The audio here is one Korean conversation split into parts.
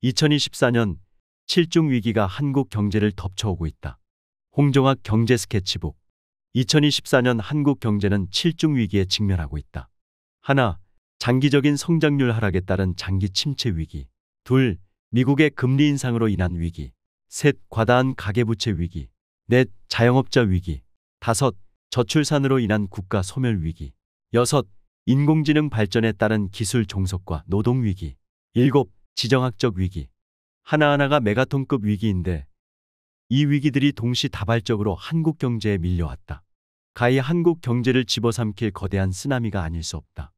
2024년 7중 위기가 한국 경제를 덮쳐오고 있다. 홍종학 경제 스케치북. 2024년 한국 경제는 7중 위기에 직면하고 있다. 하나, 장기적인 성장률 하락에 따른 장기 침체 위기. 둘, 미국의 금리 인상으로 인한 위기. 셋, 과다한 가계부채 위기. 넷, 자영업자 위기. 다섯, 저출산으로 인한 국가 소멸 위기. 여섯, 인공지능 발전에 따른 기술 종속과 노동 위기. 일곱, 지정학적 위기. 하나하나가 메가톤급 위기인데 이 위기들이 동시다발적으로 한국 경제에 밀려왔다. 가히 한국 경제를 집어삼킬 거대한 쓰나미가 아닐 수 없다.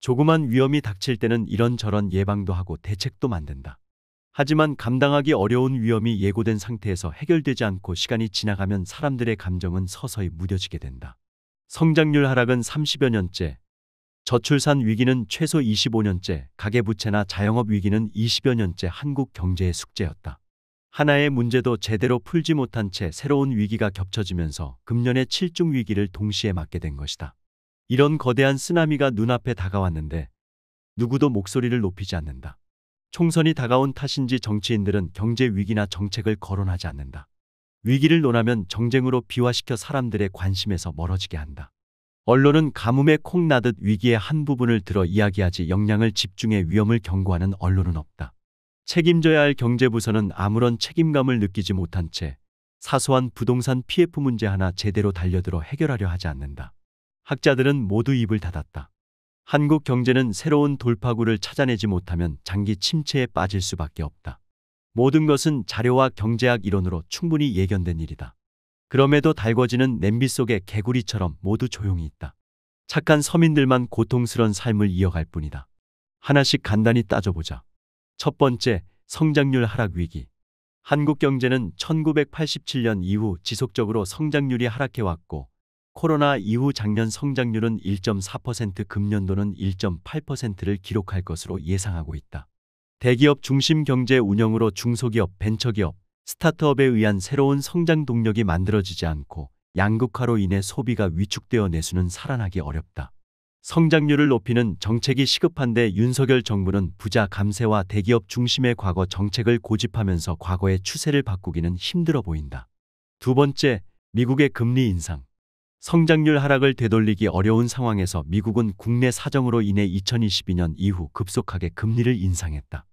조그만 위험이 닥칠 때는 이런저런 예방도 하고 대책도 만든다. 하지만 감당하기 어려운 위험이 예고된 상태에서 해결되지 않고 시간이 지나가면 사람들의 감정은 서서히 무뎌지게 된다. 성장률 하락은 30여 년째, 저출산 위기는 최소 25년째, 가계부채나 자영업 위기는 20여 년째 한국 경제의 숙제였다. 하나의 문제도 제대로 풀지 못한 채 새로운 위기가 겹쳐지면서 금년의 7중 위기를 동시에 맞게 된 것이다. 이런 거대한 쓰나미가 눈앞에 다가왔는데 누구도 목소리를 높이지 않는다. 총선이 다가온 탓인지 정치인들은 경제 위기나 정책을 거론하지 않는다. 위기를 논하면 정쟁으로 비화시켜 사람들의 관심에서 멀어지게 한다. 언론은 가뭄에 콩 나듯 위기의 한 부분을 들어 이야기하지 역량을 집중해 위험을 경고하는 언론은 없다. 책임져야 할 경제부서는 아무런 책임감을 느끼지 못한 채 사소한 부동산 PF 문제 하나 제대로 달려들어 해결하려 하지 않는다. 학자들은 모두 입을 닫았다. 한국 경제는 새로운 돌파구를 찾아내지 못하면 장기 침체에 빠질 수밖에 없다. 모든 것은 자료와 경제학 이론으로 충분히 예견된 일이다. 그럼에도 달궈지는 냄비 속의 개구리처럼 모두 조용히 있다. 착한 서민들만 고통스런 삶을 이어갈 뿐이다. 하나씩 간단히 따져보자. 첫 번째, 성장률 하락 위기. 한국 경제는 1987년 이후 지속적으로 성장률이 하락해왔고 코로나 이후 작년 성장률은 1.4%, 금년도는 1.8%를 기록할 것으로 예상하고 있다. 대기업 중심 경제 운영으로 중소기업, 벤처기업, 스타트업에 의한 새로운 성장 동력이 만들어지지 않고 양극화로 인해 소비가 위축되어 내수는 살아나기 어렵다. 성장률을 높이는 정책이 시급한데 윤석열 정부는 부자 감세와 대기업 중심의 과거 정책을 고집하면서 과거의 추세를 바꾸기는 힘들어 보인다. 두 번째, 미국의 금리 인상. 성장률 하락을 되돌리기 어려운 상황에서 미국은 국내 사정으로 인해 2022년 이후 급속하게 금리를 인상했다.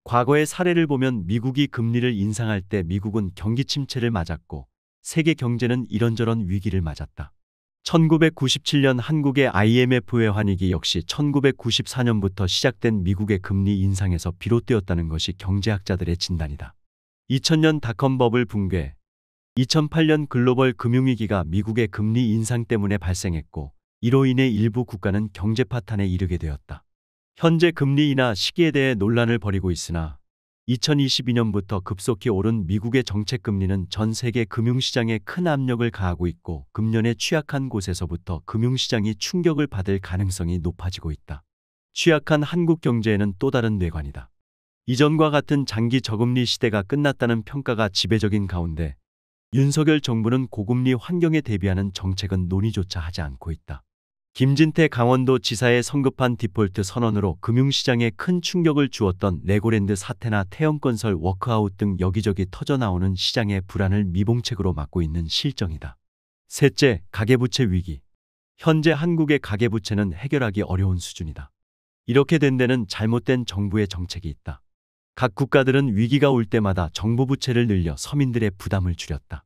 과거의 사례를 보면 미국이 금리를 인상할 때 미국은 경기 침체를 맞았고 세계 경제는 이런저런 위기를 맞았다. 1997년 한국의 IMF 외환위기 역시 1994년부터 시작된 미국의 금리 인상에서 비롯되었다는 것이 경제학자들의 진단이다. 2000년 닷컴 버블 붕괴, 2008년 글로벌 금융위기가 미국의 금리 인상 때문에 발생했고 이로 인해 일부 국가는 경제 파탄에 이르게 되었다. 현재 금리 인하 시기에 대해 논란을 벌이고 있으나 2022년부터 급속히 오른 미국의 정책 금리는 전 세계 금융시장에 큰 압력을 가하고 있고 금년에 취약한 곳에서부터 금융시장이 충격을 받을 가능성이 높아지고 있다. 취약한 한국 경제에는 또 다른 뇌관이다. 이전과 같은 장기 저금리 시대가 끝났다는 평가가 지배적인 가운데 윤석열 정부는 고금리 환경에 대비하는 정책은 논의조차 하지 않고 있다. 김진태 강원도 지사의 성급한 디폴트 선언으로 금융시장에 큰 충격을 주었던 레고랜드 사태나 태영건설 워크아웃 등 여기저기 터져나오는 시장의 불안을 미봉책으로 막고 있는 실정이다. 셋째, 가계부채 위기. 현재 한국의 가계부채는 해결하기 어려운 수준이다. 이렇게 된 데는 잘못된 정부의 정책이 있다. 각 국가들은 위기가 올 때마다 정부 부채를 늘려 서민들의 부담을 줄였다.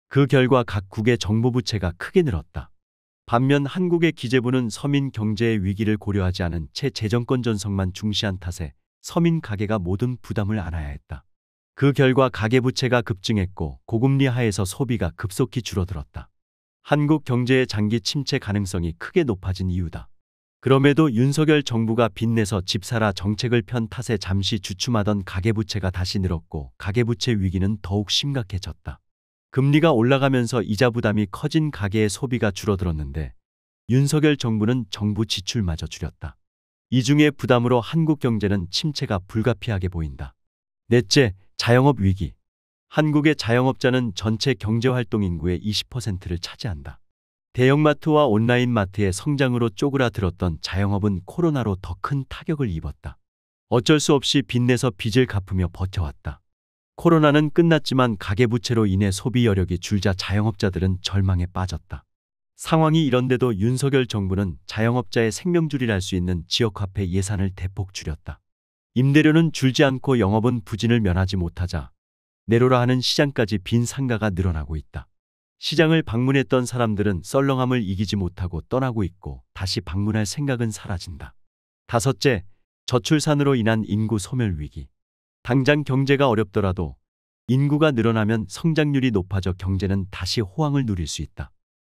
그 결과 각국의 정부 부채가 크게 늘었다. 반면 한국의 기재부는 서민 경제의 위기를 고려하지 않은 채 재정권 전성만 중시한 탓에 서민 가계가 모든 부담을 안아야 했다. 그 결과 가계부채가 급증했고 고금리 하에서 소비가 급속히 줄어들었다. 한국 경제의 장기 침체 가능성이 크게 높아진 이유다. 그럼에도 윤석열 정부가 빚내서 집 사라 정책을 편 탓에 잠시 주춤하던 가계부채가 다시 늘었고 가계부채 위기는 더욱 심각해졌다. 금리가 올라가면서 이자 부담이 커진 가계의 소비가 줄어들었는데 윤석열 정부는 정부 지출마저 줄였다. 이 중에 부담으로 한국 경제는 침체가 불가피하게 보인다. 넷째, 자영업 위기. 한국의 자영업자는 전체 경제활동 인구의 20%를 차지한다. 대형마트와 온라인 마트의 성장으로 쪼그라들었던 자영업은 코로나로 더 큰 타격을 입었다. 어쩔 수 없이 빚내서 빚을 갚으며 버텨왔다. 코로나는 끝났지만 가계부채로 인해 소비 여력이 줄자 자영업자들은 절망에 빠졌다. 상황이 이런데도 윤석열 정부는 자영업자의 생명줄이랄 수 있는 지역화폐 예산을 대폭 줄였다. 임대료는 줄지 않고 영업은 부진을 면하지 못하자 내로라 하는 시장까지 빈 상가가 늘어나고 있다. 시장을 방문했던 사람들은 썰렁함을 이기지 못하고 떠나고 있고 다시 방문할 생각은 사라진다. 다섯째, 저출산으로 인한 인구 소멸 위기. 당장 경제가 어렵더라도 인구가 늘어나면 성장률이 높아져 경제는 다시 호황을 누릴 수 있다.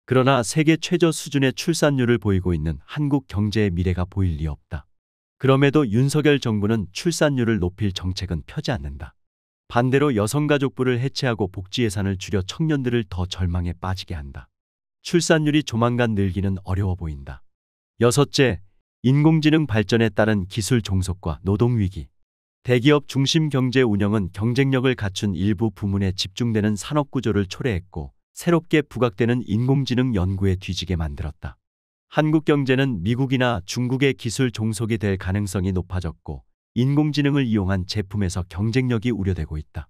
그러나 세계 최저 수준의 출산율을 보이고 있는 한국 경제의 미래가 보일 리 없다. 그럼에도 윤석열 정부는 출산율을 높일 정책은 펴지 않는다. 반대로 여성가족부를 해체하고 복지 예산을 줄여 청년들을 더 절망에 빠지게 한다. 출산율이 조만간 늘기는 어려워 보인다. 여섯째, 인공지능 발전에 따른 기술 종속과 노동 위기. 대기업 중심 경제 운영은 경쟁력을 갖춘 일부 부문에 집중되는 산업 구조를 초래했고 새롭게 부각되는 인공지능 연구에 뒤지게 만들었다. 한국 경제는 미국이나 중국의 기술 종속이 될 가능성이 높아졌고 인공지능을 이용한 제품에서 경쟁력이 우려되고 있다.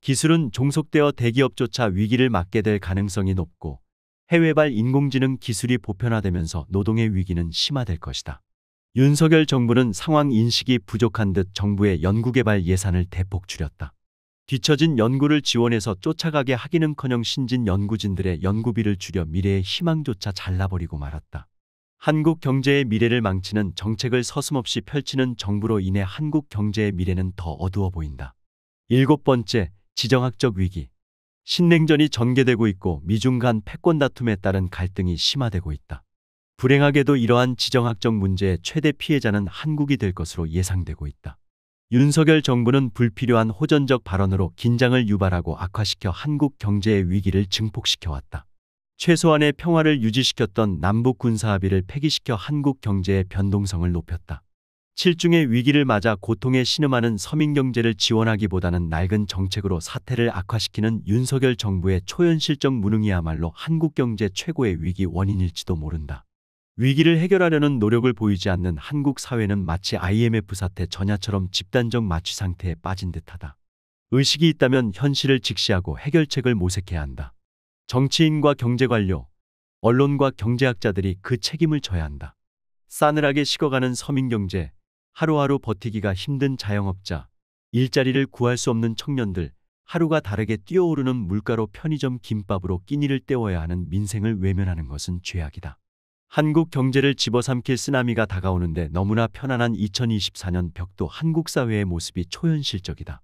기술은 종속되어 대기업조차 위기를 맞게 될 가능성이 높고 해외발 인공지능 기술이 보편화되면서 노동의 위기는 심화될 것이다. 윤석열 정부는 상황 인식이 부족한 듯 정부의 연구개발 예산을 대폭 줄였다. 뒤처진 연구를 지원해서 쫓아가게 하기는커녕 신진 연구진들의 연구비를 줄여 미래의 희망조차 잘라버리고 말았다. 한국 경제의 미래를 망치는 정책을 서슴없이 펼치는 정부로 인해 한국 경제의 미래는 더 어두워 보인다. 일곱 번째, 지정학적 위기. 신냉전이 전개되고 있고 미중 간 패권 다툼에 따른 갈등이 심화되고 있다. 불행하게도 이러한 지정학적 문제의 최대 피해자는 한국이 될 것으로 예상되고 있다. 윤석열 정부는 불필요한 호전적 발언으로 긴장을 유발하고 악화시켜 한국 경제의 위기를 증폭시켜왔다. 최소한의 평화를 유지시켰던 남북 군사합의를 폐기시켜 한국 경제의 변동성을 높였다. 칠중의 위기를 맞아 고통에 신음하는 서민 경제를 지원하기보다는 낡은 정책으로 사태를 악화시키는 윤석열 정부의 초현실적 무능이야말로 한국 경제 최고의 위기 원인일지도 모른다. 위기를 해결하려는 노력을 보이지 않는 한국 사회는 마치 IMF 사태 전야처럼 집단적 마취 상태에 빠진 듯하다. 의식이 있다면 현실을 직시하고 해결책을 모색해야 한다. 정치인과 경제관료, 언론과 경제학자들이 그 책임을 져야 한다. 싸늘하게 식어가는 서민경제, 하루하루 버티기가 힘든 자영업자, 일자리를 구할 수 없는 청년들, 하루가 다르게 뛰어오르는 물가로 편의점 김밥으로 끼니를 때워야 하는 민생을 외면하는 것은 죄악이다. 한국 경제를 집어삼킬 쓰나미가 다가오는데 너무나 편안한 2024년 벽도 한국 사회의 모습이 초현실적이다.